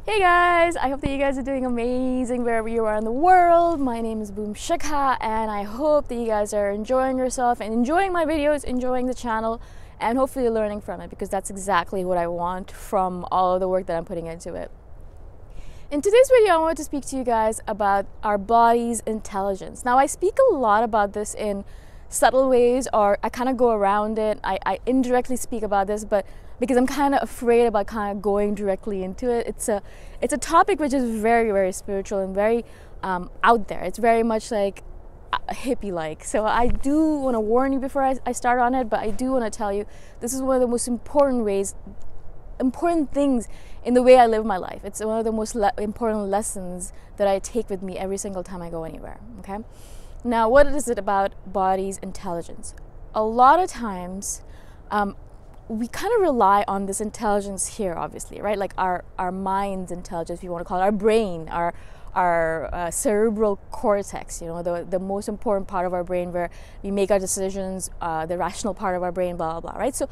Hey guys, I hope that you guys are doing amazing wherever you are in the world. My name is Shikha and I hope that you guys are enjoying yourself and enjoying my videos, enjoying the channel, and hopefully learning from it, because that's exactly what I want from all of the work that I'm putting into it. In today's video, I want to speak to you guys about our body's intelligence. Now, I speak a lot about this in subtle ways, or I kind of go around it. I indirectly speak about this, but because I'm kind of afraid about kind of going directly into it. It's a topic which is very, very spiritual and very out there. It's very much like hippie-like. So I do want to warn you before I start on it, but I do want to tell you this is one of the most important things in the way I live my life. It's one of the most important lessons that I take with me every single time I go anywhere. Okay. Now, what is it about body's intelligence? A lot of times, we kind of rely on this intelligence here, obviously, right? Like our mind's intelligence, if you want to call it, our brain, our cerebral cortex, you know, the most important part of our brain where we make our decisions, the rational part of our brain, blah, blah, blah, right? So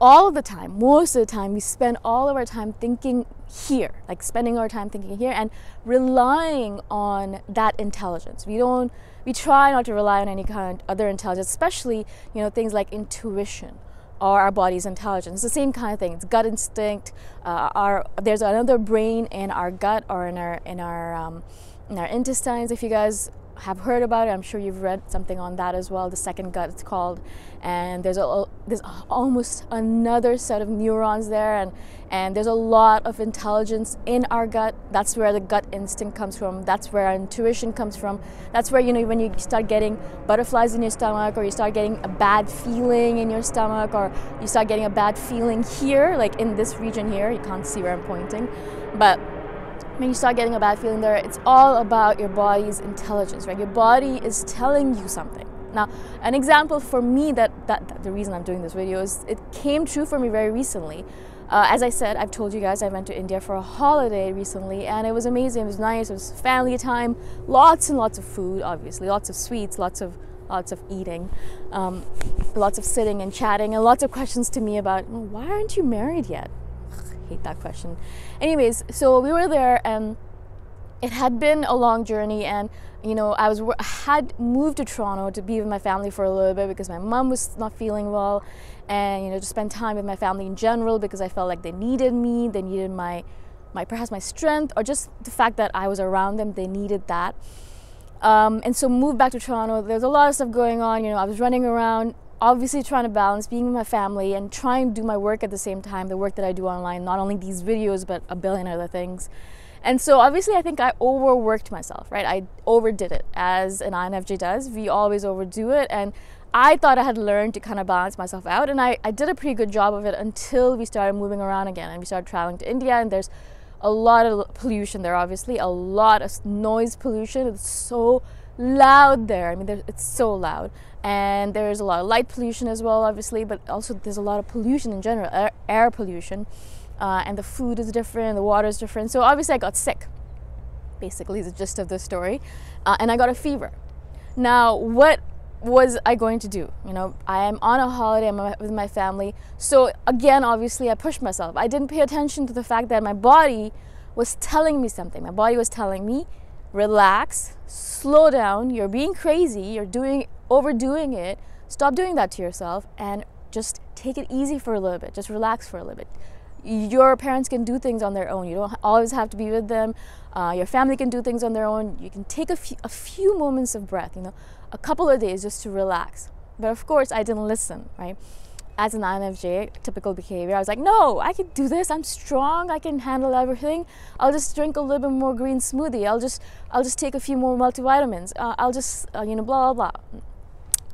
all of the time, most of the time, we spend all of our time thinking here, like spending our time thinking here and relying on that intelligence. We try not to rely on any kind of other intelligence, especially, you know, things like intuition or our body's intelligence. It's the same kind of thing. It's gut instinct. There's another brain in our gut or in our intestines. If you guys have heard about it, I'm sure you've read something on that as well. The second gut, it's called, and there's almost another set of neurons there, and there's a lot of intelligence in our gut. That's where the gut instinct comes from. That's where our intuition comes from. That's where, you know, when you start getting butterflies in your stomach, or you start getting a bad feeling in your stomach, or you start getting a bad feeling here, like in this region here. You can't see where I'm pointing, but when you start getting a bad feeling there, it's all about your body's intelligence, right? Your body is telling you something. Now, an example for me that the reason I'm doing this video is it came true for me very recently. As I said, I've told you guys I went to India for a holiday recently, and it was amazing. It was nice. It was family time, lots and lots of food, obviously, lots of sweets, lots of eating, lots of sitting and chatting, and lots of questions to me about, well, why aren't you married yet? Hate that question. Anyways, so we were there, and it had been a long journey, and you know, I had moved to Toronto to be with my family for a little bit because my mom was not feeling well, and you know, to spend time with my family in general, because I felt like they needed me, they needed my perhaps my strength, or just the fact that I was around them. They needed that, and so moved back to Toronto. There's a lot of stuff going on. You know, I was running around, obviously trying to balance being with my family and trying to do my work at the same time, the work that I do online, not only these videos, but a billion other things. And so obviously I think I overworked myself, right? I overdid it, as an INFJ does. We always overdo it. And I thought I had learned to kind of balance myself out. And I did a pretty good job of it until we started moving around again and we started traveling to India, and there's a lot of pollution there, obviously, a lot of noise pollution. It's so loud there. I mean, it's so loud. And there's a lot of light pollution as well, obviously, but also there's a lot of pollution in general, air pollution, and the food is different, the water is different. So obviously I got sick, basically is the gist of the story, and I got a fever. Now, what was I going to do? You know, I am on a holiday, I'm with my family, so again, obviously I pushed myself. I didn't pay attention to the fact that my body was telling me something. My body was telling me, relax, slow down, you're being crazy, you're overdoing it, stop doing that to yourself, and just take it easy for a little bit, just relax for a little bit. Your parents can do things on their own. You don't always have to be with them. Your family can do things on their own. You can take a few moments of breath, you know, a couple of days just to relax. But of course I didn't listen, right? As an INFJ, typical behavior, I was like, no, I can do this. I'm strong. I can handle everything. I'll just drink a little bit more green smoothie. I'll just take a few more multivitamins. I'll just, you know, blah, blah, blah.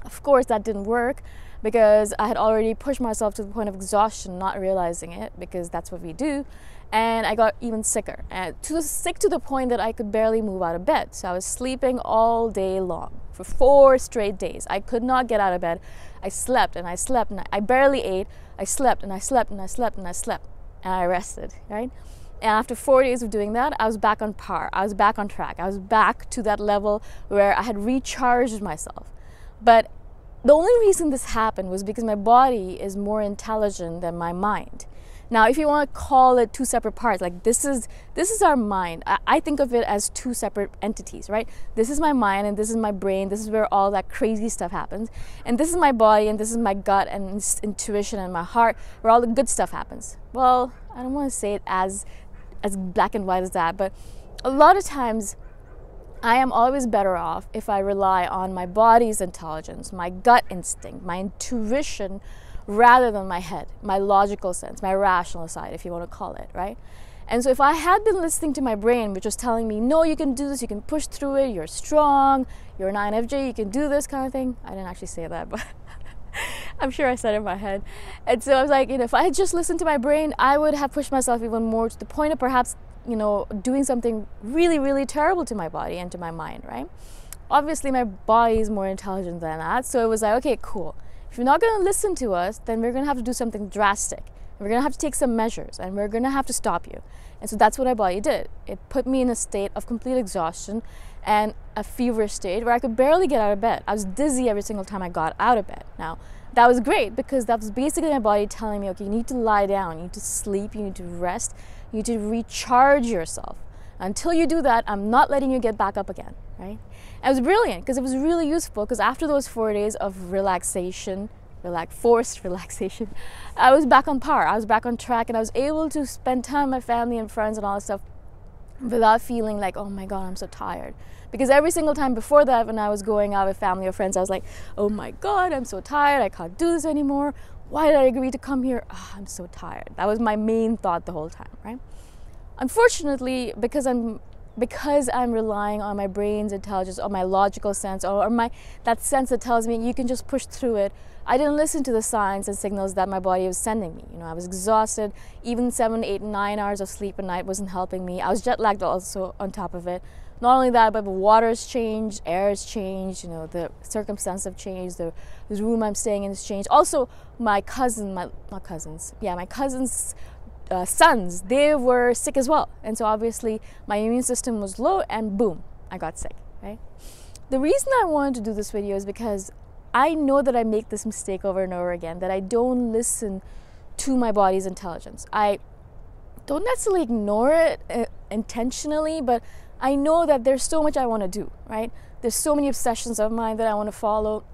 Of course, that didn't work because I had already pushed myself to the point of exhaustion, not realizing it, because that's what we do. And I got even sicker, and sick to the point that I could barely move out of bed. So I was sleeping all day long for 4 straight days. I could not get out of bed. I slept and I slept, and I barely ate. I slept and I slept and I slept and I slept, and I rested, right? And after 4 days of doing that, I was back on par. I was back on track. I was back to that level where I had recharged myself. But the only reason this happened was because my body is more intelligent than my mind. Now, if you want to call it two separate parts, like this is our mind. I think of it as two separate entities, right? This is my mind and this is my brain. This is where all that crazy stuff happens. And this is my body and this is my gut and intuition and my heart, where all the good stuff happens. Well, I don't want to say it as black and white as that, but a lot of times I am always better off if I rely on my body's intelligence, my gut instinct, my intuition, rather than my head, my logical sense, my rational side, if you want to call it, right? And so if I had been listening to my brain, which was telling me, no, you can do this, you can push through it, you're strong, you're an INFJ, you can do this kind of thing. I didn't actually say that, but I'm sure I said it in my head. And so I was like, if I had just listened to my brain, I would have pushed myself even more to the point of perhaps, doing something really, really terrible to my body and to my mind, right? Obviously, my body is more intelligent than that. So it was like, okay, cool. If you're not going to listen to us, then we're going to have to do something drastic. We're going to have to take some measures and we're going to have to stop you. And so that's what my body did. It put me in a state of complete exhaustion and a feverish state where I could barely get out of bed. I was dizzy every single time I got out of bed. Now, that was great because that was basically my body telling me, okay, you need to lie down, you need to sleep, you need to rest, you need to recharge yourself. Until you do that, I'm not letting you get back up again, right? And it was brilliant because it was really useful because after those 4 days of relaxation, forced relaxation, I was back on par. I was back on track and I was able to spend time with my family and friends and all that stuff without feeling like, oh my God, I'm so tired. Because every single time before that, when I was going out with family or friends, I was like, oh my God, I'm so tired. I can't do this anymore. Why did I agree to come here? Oh, I'm so tired. That was my main thought the whole time, right? Unfortunately, because I'm relying on my brain's intelligence or my logical sense or that sense that tells me you can just push through it, I didn't listen to the signs and signals that my body was sending me. I was exhausted. Even 7, 8, 9 hours of sleep a night wasn't helping me. I was jet lagged also on top of it. Not only that, but the water has changed, air has changed, the circumstances have changed, the room I'm staying in has changed. Also, my cousins' sons, they were sick as well. And so obviously my immune system was low and boom, I got sick, right? The reason I wanted to do this video is because I know that I make this mistake over and over again, that I don't listen to my body's intelligence. I don't necessarily ignore it intentionally, but I know that there's so much I want to do, right? There's so many obsessions of mine that I want to follow,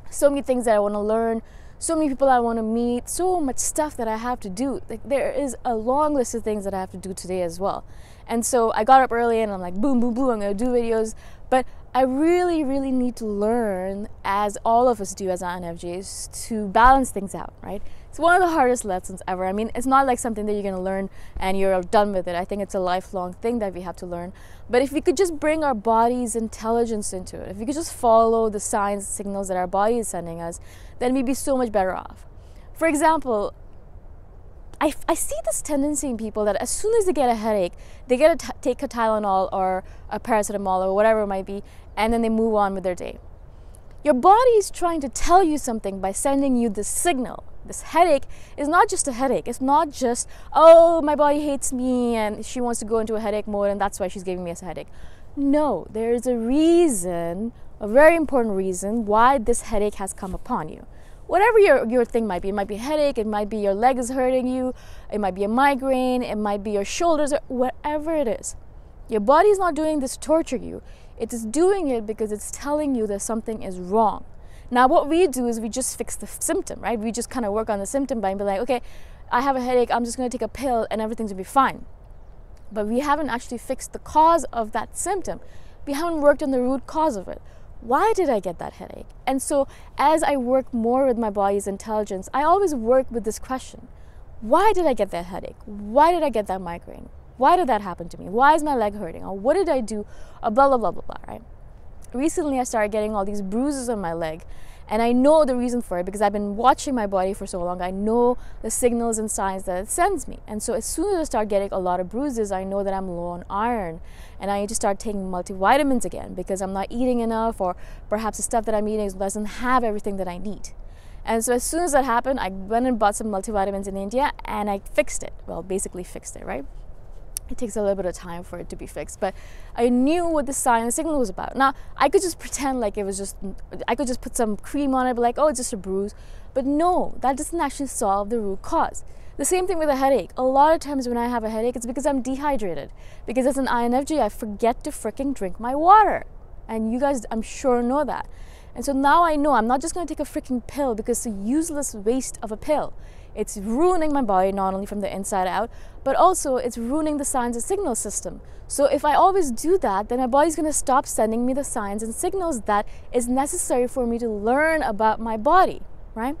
so many things that I want to learn, so many people I want to meet, so much stuff that I have to do. Like, there is a long list of things that I have to do today as well. And so I got up early and I'm like, boom, boom, boom, I'm going to do videos. But I really, really need to learn, as all of us do as INFJs, to balance things out, right? It's one of the hardest lessons ever. I mean, it's not like something that you're going to learn and you're done with it. I think it's a lifelong thing that we have to learn. But if we could just bring our body's intelligence into it, if we could just follow the signs, signals that our body is sending us, then we'd be so much better off. For example, I see this tendency in people that as soon as they get a headache, they get to take a Tylenol or a paracetamol or whatever it might be, and then they move on with their day. Your body is trying to tell you something by sending you this signal. This headache is not just a headache. It's not just, oh, my body hates me and she wants to go into a headache mode and that's why she's giving me a headache. No, there is a reason, a very important reason why this headache has come upon you. Whatever your thing might be. It might be a headache, it might be your leg is hurting you, it might be a migraine, it might be your shoulders, whatever it is. Your body is not doing this to torture you. It is doing it because it's telling you that something is wrong. Now, what we do is we just fix the symptom, right? We just kind of work on the symptom by being like, okay, I have a headache, I'm just going to take a pill and everything's going to be fine. But we haven't actually fixed the cause of that symptom. We haven't worked on the root cause of it. Why did I get that headache? And so as I work more with my body's intelligence, I always work with this question. Why did I get that headache? Why did I get that migraine? Why did that happen to me? Why is my leg hurting? Or what did I do? Or blah, blah, blah, blah, blah, right? Recently, I started getting all these bruises on my leg. And I know the reason for it because I've been watching my body for so long. I know the signals and signs that it sends me. And so as soon as I start getting a lot of bruises, I know that I'm low on iron. And I need to start taking multivitamins again because I'm not eating enough, or perhaps the stuff that I'm eating doesn't have everything that I need. And so as soon as that happened, I went and bought some multivitamins in India and I fixed it. Well, basically fixed it, right? It takes a little bit of time for it to be fixed, but I knew what the sign and signal was about. Now, I could just pretend like it was just, I could just put some cream on it, be like, oh, it's just a bruise. But no, that doesn't actually solve the root cause. The same thing with a headache. A lot of times when I have a headache, it's because I'm dehydrated. Because as an INFJ, I forget to freaking drink my water. And you guys, I'm sure, know that. And so now I know I'm not just going to take a freaking pill because it's a useless waste of a pill. It's ruining my body, not only from the inside out, but also it's ruining the signs and signal system. So if I always do that, then my body's going to stop sending me the signs and signals that is necessary for me to learn about my body, right?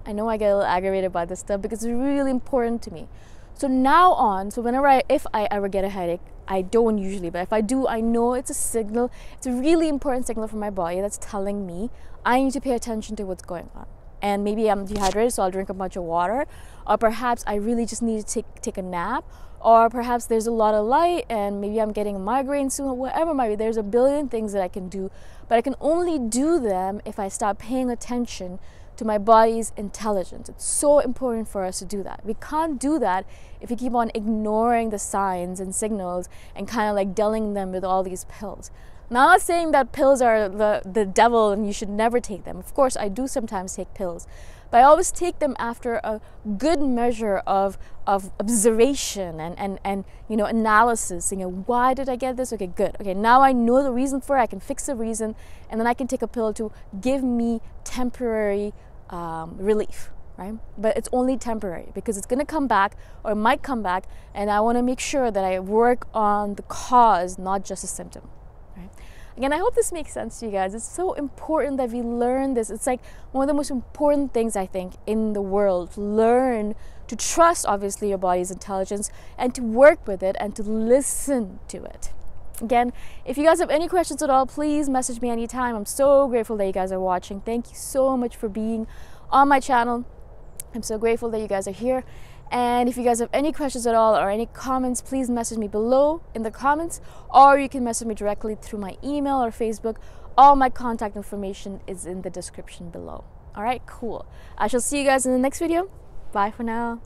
I know I get a little aggravated by this stuff because it's really important to me. So now on, so whenever if I ever get a headache, I don't usually, but if I do, I know it's a signal. It's a really important signal from my body that's telling me I need to pay attention to what's going on. And maybe I'm dehydrated, so I'll drink a bunch of water. Or perhaps I really just need to take a nap. Or perhaps there's a lot of light and maybe I'm getting a migraine soon, whatever it might be. There's a billion things that I can do, but I can only do them if I start paying attention to my body's intelligence. It's so important for us to do that. We can't do that if we keep on ignoring the signs and signals and kind of like dulling them with all these pills. Now, I'm not saying that pills are the devil and you should never take them. Of course, I do sometimes take pills, but I always take them after a good measure of observation and analysis. Why did I get this? Okay, good. Okay, now I know the reason for it. I can fix the reason, and then I can take a pill to give me temporary relief, right? But it's only temporary because it's going to come back, or it might come back, and I want to make sure that I work on the cause, not just a symptom. Right? Again, I hope this makes sense to you guys. It's so important that we learn this. It's like one of the most important things, I think, in the world. Learn to trust, obviously, your body's intelligence and to work with it and to listen to it. Again, if you guys have any questions at all, please message me anytime. I'm so grateful that you guys are watching. Thank you so much for being on my channel. I'm so grateful that you guys are here. And if you guys have any questions at all or any comments, please message me below in the comments, or you can message me directly through my email or Facebook. All my contact information is in the description below. All right, cool. I shall see you guys in the next video. Bye for now.